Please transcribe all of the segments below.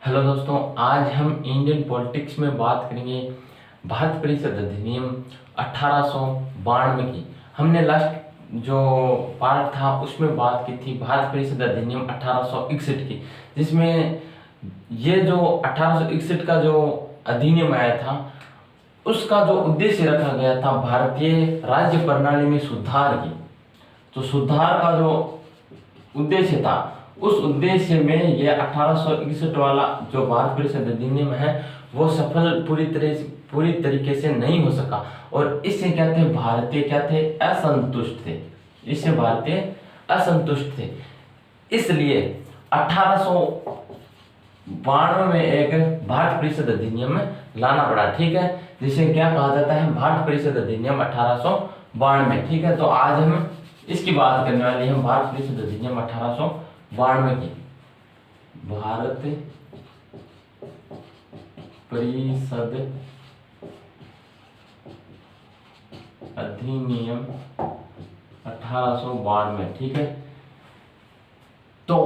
Hello दोस्तों, आज हम इंडियन पॉलिटिक्स में बात करेंगे भारत परिषद अधिनियम 1892 की। हमने लास्ट जो पार्ट था उसमें बात की थी भारत परिषद अधिनियम 1861 की, जिसमें ये जो 1861 का जो अधिनियम आया था उसका जो उद्देश्य रखा गया था भारतीय राज्य प्रणाली में सुधार की। तो सुधार का जो उद्देश्य था उस उद्देश्य में यह 1861 वाला जो भारत परिषद अधिनियम है वो सफल पूरी तरीके से नहीं हो सका, और इससे क्या थे भारतीय असंतुष्ट थे। इससे भारतीय असंतुष्ट थे, इसलिए 1892 में एक भारत परिषद अधिनियम लाना पड़ा। ठीक है, जिसे क्या कहा जाता है, भारत परिषद अधिनियम 1892। ठीक है, तो आज हम इसकी बात करने वाले हैं, भारत परिषद अधिनियम 1892 की। भारत परिषद अधिनियम 1892। ठीक है, तो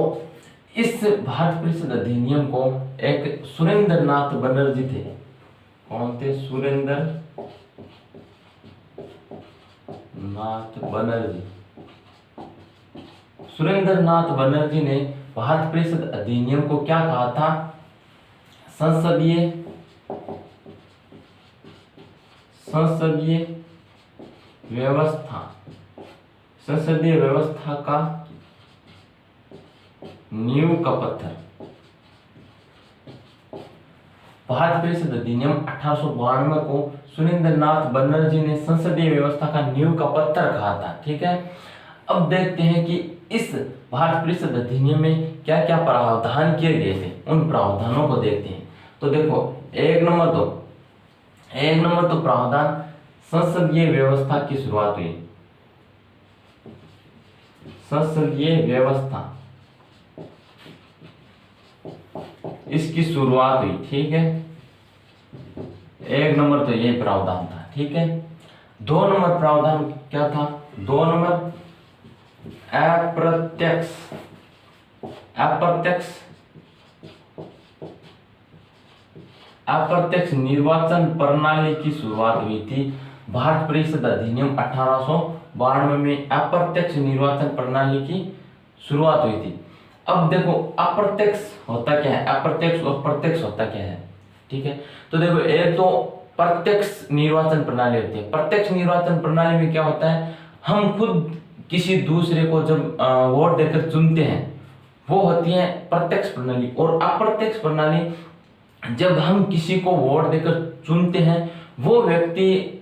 इस भारत परिषद अधिनियम को एक सुरेंद्र नाथ बनर्जी थे। कौन थे? सुरेंद्र नाथ बनर्जी। सुरेंद्र नाथ बनर्जी ने भारत परिषद अधिनियम को क्या कहा था? संसदीय व्यवस्था का नींव का पत्थर। भारत परिषद अधिनियम 1892 को सुरेंद्र नाथ बनर्जी ने संसदीय व्यवस्था का नींव का पत्थर कहा था। ठीक है, अब देखते हैं कि इस भारत परिषद अधिनियम में क्या क्या प्रावधान किए गए थे, उन प्रावधानों को देखते हैं। तो देखो, एक नंबर तो प्रावधान संसदीय व्यवस्था की शुरुआत हुई। संसदीय व्यवस्था इसकी शुरुआत हुई। ठीक है, एक नंबर तो ये प्रावधान था। ठीक है, 2 नंबर प्रावधान क्या था? 2 नंबर अप्रत्यक्ष निर्वाचन प्रणाली की शुरुआत हुई थी। भारत परिषद अधिनियम 1892 में अप्रत्यक्ष निर्वाचन प्रणाली की शुरुआत हुई थी। अब देखो, अप्रत्यक्ष होता क्या है, अप्रत्यक्ष और प्रत्यक्ष होता क्या है। ठीक है, तो देखो, एक तो प्रत्यक्ष निर्वाचन प्रणाली होती है। प्रत्यक्ष निर्वाचन प्रणाली में क्या होता है, हम खुद किसी दूसरे को जब वोट देकर चुनते हैं, वो होती है प्रत्यक्ष प्रणाली। और अप्रत्यक्ष प्रणाली, जब हम किसी को वोट देकर चुनते हैं, वो व्यक्ति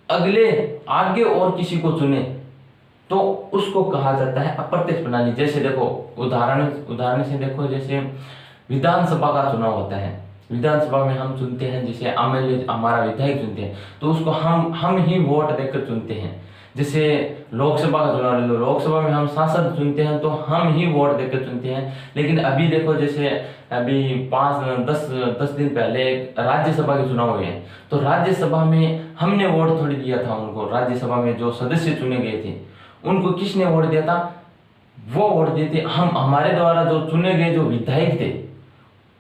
आगे और किसी को चुने, तो उसको कहा जाता है अप्रत्यक्ष प्रणाली। जैसे देखो, उदाहरण से देखो, जैसे विधानसभा का चुनाव होता है। विधानसभा में हम चुनते हैं, जैसे एमएलए हमारा विधायक चुनते हैं, तो उसको हम ही वोट देकर चुनते हैं। जैसे लोकसभा का चुनाव ले लो, लोकसभा में हम सांसद चुनते हैं, तो हम ही वोट देकर चुनते हैं। लेकिन अभी देखो, जैसे अभी 5-10 दिन पहले राज्यसभा के चुनाव हुए हैं, तो राज्यसभा में हमने वोट थोड़ी दिया था उनको। राज्यसभा में जो सदस्य चुने गए थे, उनको किसने वोट दिया था? वो वोट दिए थे हम, हमारे द्वारा जो चुने गए जो विधायक थे,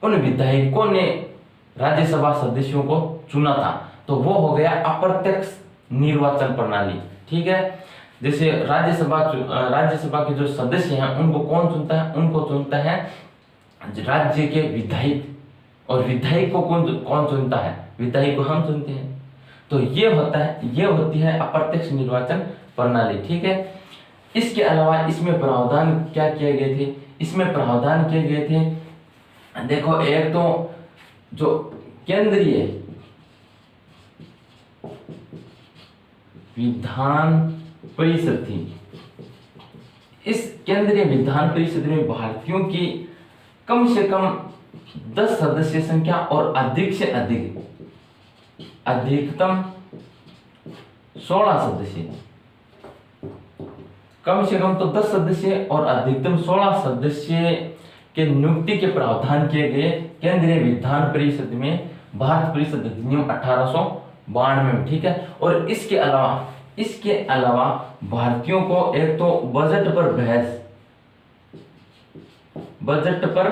उन विधायकों ने राज्यसभा सदस्यों को चुना था। तो वो हो गया अप्रत्यक्ष निर्वाचन प्रणाली। ठीक है, जैसे राज्यसभा के जो सदस्य हैं, उनको कौन चुनता है? उनको चुनता है राज्य के विधायक। और विधायक को कौन चुनता है? विधायक को हम चुनते हैं। तो ये होती है अप्रत्यक्ष निर्वाचन प्रणाली। ठीक है, इसके अलावा इसमें प्रावधान क्या किए गए थे? इसमें प्रावधान किए गए थे, देखो, एक तो जो केंद्रीय विधान परिषद थी, इस केंद्रीय विधान परिषद में भारतीयों की कम से कम 10 सदस्य संख्या और अधिक से अधिकतम 16 सदस्य, कम से कम तो 10 सदस्य और अधिकतम 16 सदस्य के नियुक्ति के प्रावधान किए गए केंद्रीय विधान परिषद में भारत परिषद अधिनियम 1892 में। ठीक है, और इसके अलावा भारतीयों को एक तो बजट पर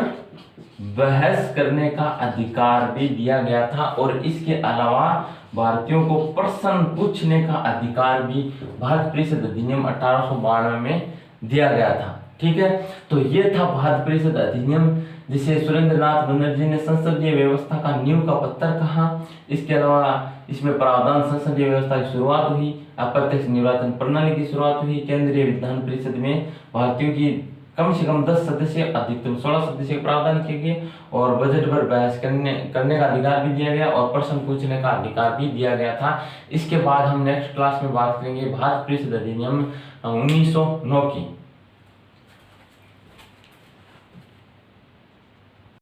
बहस करने का अधिकार भी दिया गया था, और इसके अलावा भारतीयों को प्रश्न पूछने का अधिकार भी भारत परिषद अधिनियम 1892 में दिया गया था। ठीक है, तो ये था भारत परिषद अधिनियम, जिसे सुरेंद्र नाथ बनर्जी ने संसदीय व्यवस्था का नींव का पत्थर कहा। इसके अलावा इसमें प्रावधान संसदीय व्यवस्था की शुरुआत हुई, अप्रत्यक्ष निर्वाचन प्रणाली की शुरुआत हुई, केंद्रीय विधान परिषद में भारतीयों की कम से कम 10 सदस्य, अधिकतम 16 सदस्य के प्रावधान किए गए, और बजट पर बहस करने का अधिकार भी दिया गया, और प्रश्न पूछने का अधिकार भी दिया गया था। इसके बाद हम नेक्स्ट क्लास में बात करेंगे भारत परिषद अधिनियम 1909 की।